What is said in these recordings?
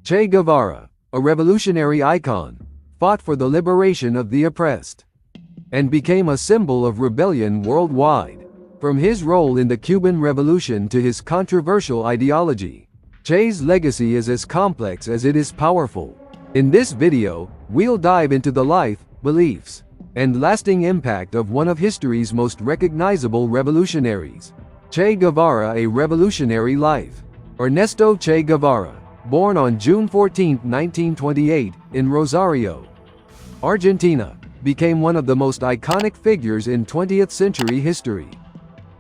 Che Guevara, a revolutionary icon, fought for the liberation of the oppressed and became a symbol of rebellion worldwide. From his role in the Cuban Revolution to his controversial ideology, Che's legacy is as complex as it is powerful. In this video, we'll dive into the life, beliefs, and lasting impact of one of history's most recognizable revolutionaries. Che Guevara, a revolutionary life. Ernesto Che Guevara, born on June 14, 1928, in Rosario, Argentina, became one of the most iconic figures in 20th century history.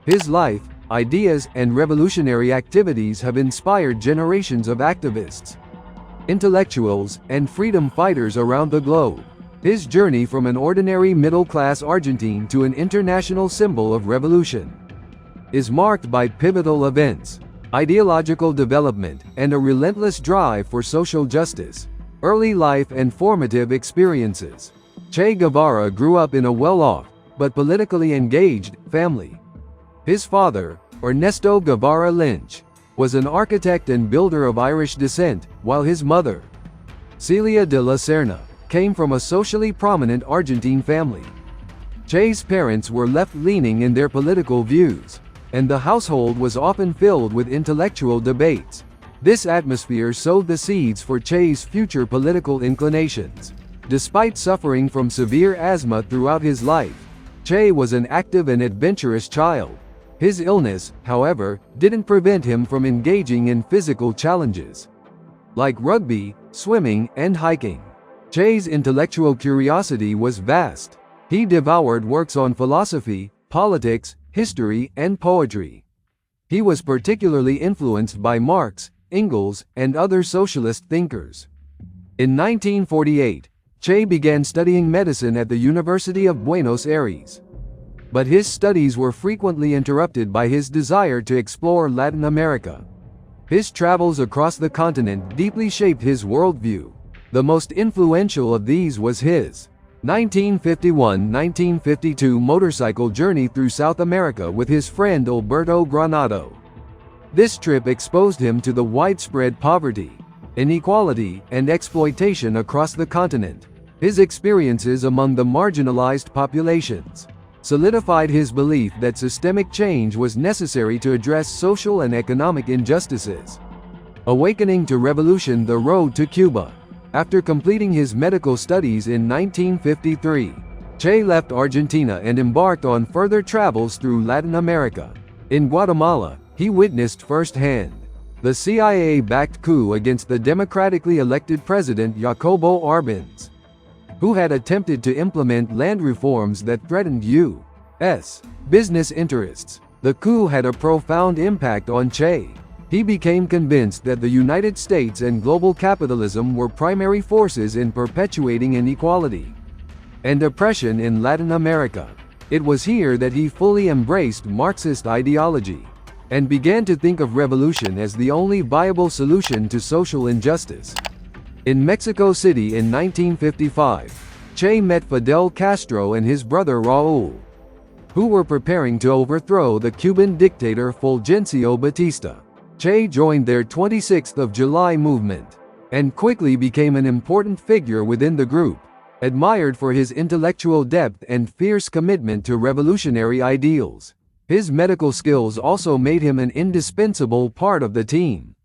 His life, ideas, and revolutionary activities have inspired generations of activists, intellectuals, and freedom fighters around the globe. His journey from an ordinary middle-class Argentine to an international symbol of revolution is marked by pivotal events, ideological development, and a relentless drive for social justice. Early life and formative experiences. Che Guevara grew up in a well-off, but politically engaged, family. His father, Ernesto Guevara Lynch, was an architect and builder of Irish descent, while his mother, Celia de la Serna, came from a socially prominent Argentine family. Che's parents were left-leaning in their political views, and the household was often filled with intellectual debates. This atmosphere sowed the seeds for Che's future political inclinations. Despite suffering from severe asthma throughout his life, Che was an active and adventurous child. His illness, however, didn't prevent him from engaging in physical challenges like rugby, swimming, and hiking. Che's intellectual curiosity was vast. He devoured works on philosophy, politics, history, and poetry. He was particularly influenced by Marx, Engels, and other socialist thinkers. In 1948, Che began studying medicine at the University of Buenos Aires. But his studies were frequently interrupted by his desire to explore Latin America. His travels across the continent deeply shaped his worldview. The most influential of these was his 1951-1952 motorcycle journey through South America with his friend Alberto Granado. This trip exposed him to the widespread poverty, inequality, and exploitation across the continent. His experiences among the marginalized populations solidified his belief that systemic change was necessary to address social and economic injustices. Awakening to revolution: the road to Cuba. After completing his medical studies in 1953, Che left Argentina and embarked on further travels through Latin America. In Guatemala, he witnessed firsthand the CIA-backed coup against the democratically elected president Jacobo Arbenz, who had attempted to implement land reforms that threatened U.S. business interests. The coup had a profound impact on Che. He became convinced that the United States and global capitalism were primary forces in perpetuating inequality and oppression in Latin America. It was here that he fully embraced Marxist ideology and began to think of revolution as the only viable solution to social injustice. In Mexico City in 1955, Che met Fidel Castro and his brother Raúl, who were preparing to overthrow the Cuban dictator Fulgencio Batista. Che joined their 26th of July movement and quickly became an important figure within the group, admired for his intellectual depth and fierce commitment to revolutionary ideals. His medical skills also made him an indispensable part of the team.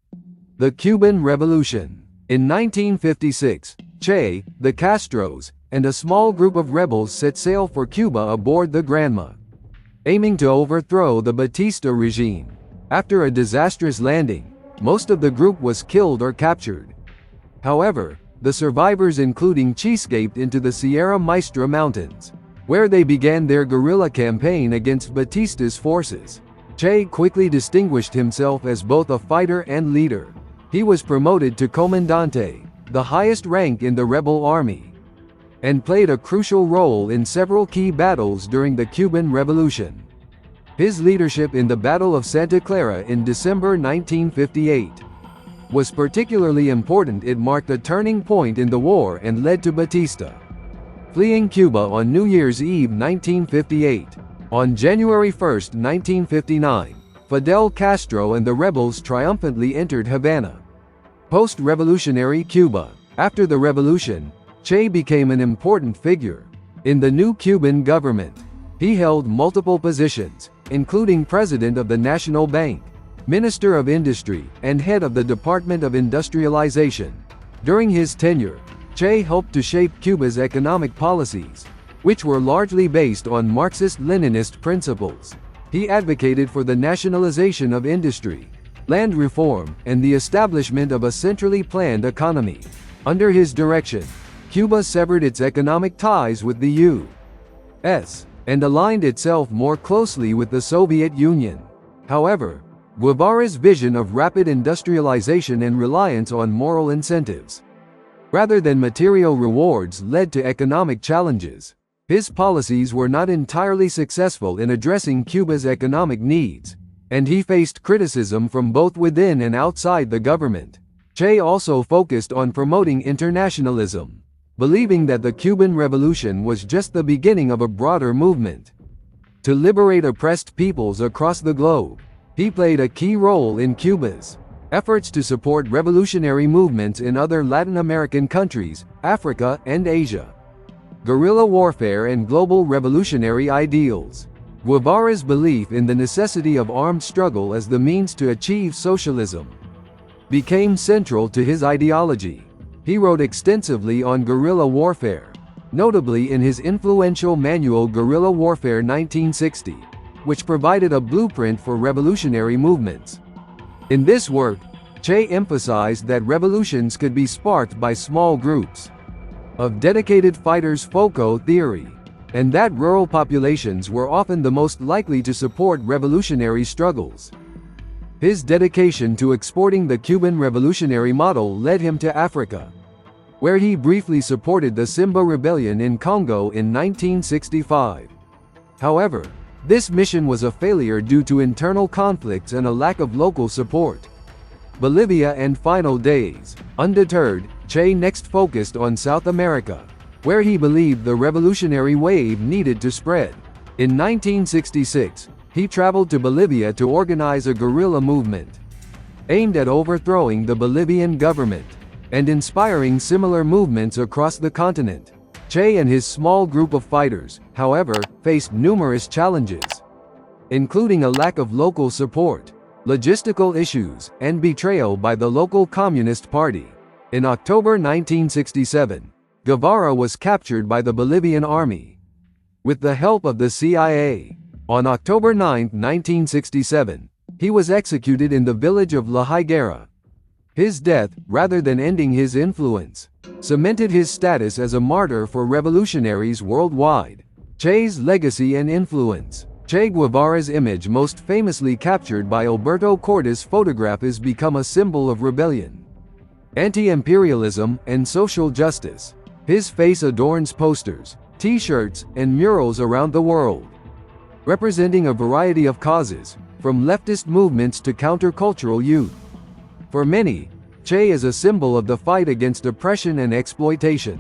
The Cuban Revolution. In 1956, Che, the Castros, and a small group of rebels set sail for Cuba aboard the Granma, aiming to overthrow the Batista regime. After a disastrous landing, most of the group was killed or captured. However, the survivors, including Che, escaped into the Sierra Maestra Mountains, where they began their guerrilla campaign against Batista's forces. Che quickly distinguished himself as both a fighter and leader. He was promoted to comandante, the highest rank in the rebel army, and played a crucial role in several key battles during the Cuban Revolution. His leadership in the Battle of Santa Clara in December 1958 was particularly important. It marked a turning point in the war and led to Batista fleeing Cuba on New Year's Eve 1958. On January 1, 1959, Fidel Castro and the rebels triumphantly entered Havana, Post-revolutionary Cuba. After the revolution, Che became an important figure in the new Cuban government. He held multiple positions, including President of the National Bank, Minister of Industry, and head of the Department of Industrialization. During his tenure, Che helped to shape Cuba's economic policies, which were largely based on Marxist-Leninist principles. He advocated for the nationalization of industry, land reform, and the establishment of a centrally planned economy. Under his direction, Cuba severed its economic ties with the U.S. and aligned itself more closely with the Soviet Union. However, Guevara's vision of rapid industrialization and reliance on moral incentives, rather than material rewards, led to economic challenges. His policies were not entirely successful in addressing Cuba's economic needs, and he faced criticism from both within and outside the government. Che also focused on promoting internationalism, believing that the Cuban Revolution was just the beginning of a broader movement to liberate oppressed peoples across the globe. He played a key role in Cuba's efforts to support revolutionary movements in other Latin American countries, Africa, and Asia. Guerrilla warfare and global revolutionary ideals. Guevara's belief in the necessity of armed struggle as the means to achieve socialism became central to his ideology. He wrote extensively on guerrilla warfare, notably in his influential manual Guerrilla Warfare 1960, which provided a blueprint for revolutionary movements. In this work, Che emphasized that revolutions could be sparked by small groups of dedicated fighters, Foucault theory, and that rural populations were often the most likely to support revolutionary struggles. His dedication to exporting the Cuban revolutionary model led him to Africa, where he briefly supported the Simba Rebellion in Congo in 1965. However, this mission was a failure due to internal conflicts and a lack of local support. Bolivia and final days. Undeterred, Che next focused on South America, where he believed the revolutionary wave needed to spread. In 1966, he traveled to Bolivia to organize a guerrilla movement aimed at overthrowing the Bolivian government and inspiring similar movements across the continent. Che and his small group of fighters, however, faced numerous challenges, including a lack of local support, logistical issues, and betrayal by the local Communist Party. In October 1967, Guevara was captured by the Bolivian army with the help of the CIA. On October 9, 1967, he was executed in the village of La Higuera. His death, rather than ending his influence, cemented his status as a martyr for revolutionaries worldwide. Che's legacy and influence. Che Guevara's image, most famously captured by Alberto Cortés' photograph, has become a symbol of rebellion, anti-imperialism, and social justice. His face adorns posters, t-shirts, and murals around the world, representing a variety of causes, from leftist movements to countercultural youth. For many, Che is a symbol of the fight against oppression and exploitation.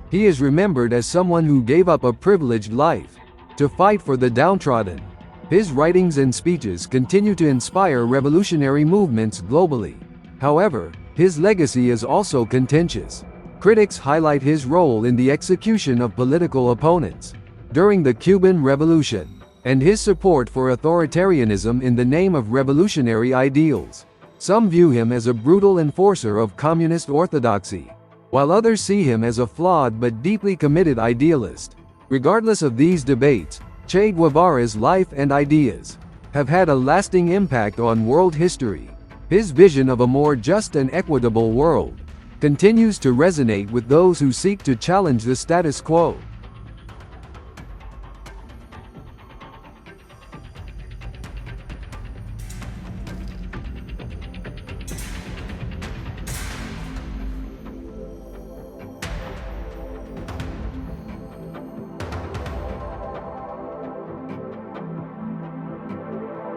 He is remembered as someone who gave up a privileged life to fight for the downtrodden. His writings and speeches continue to inspire revolutionary movements globally. However, his legacy is also contentious. Critics highlight his role in the execution of political opponents during the Cuban Revolution, and his support for authoritarianism in the name of revolutionary ideals. Some view him as a brutal enforcer of communist orthodoxy, while others see him as a flawed but deeply committed idealist. Regardless of these debates, Che Guevara's life and ideas have had a lasting impact on world history. His vision of a more just and equitable world continues to resonate with those who seek to challenge the status quo.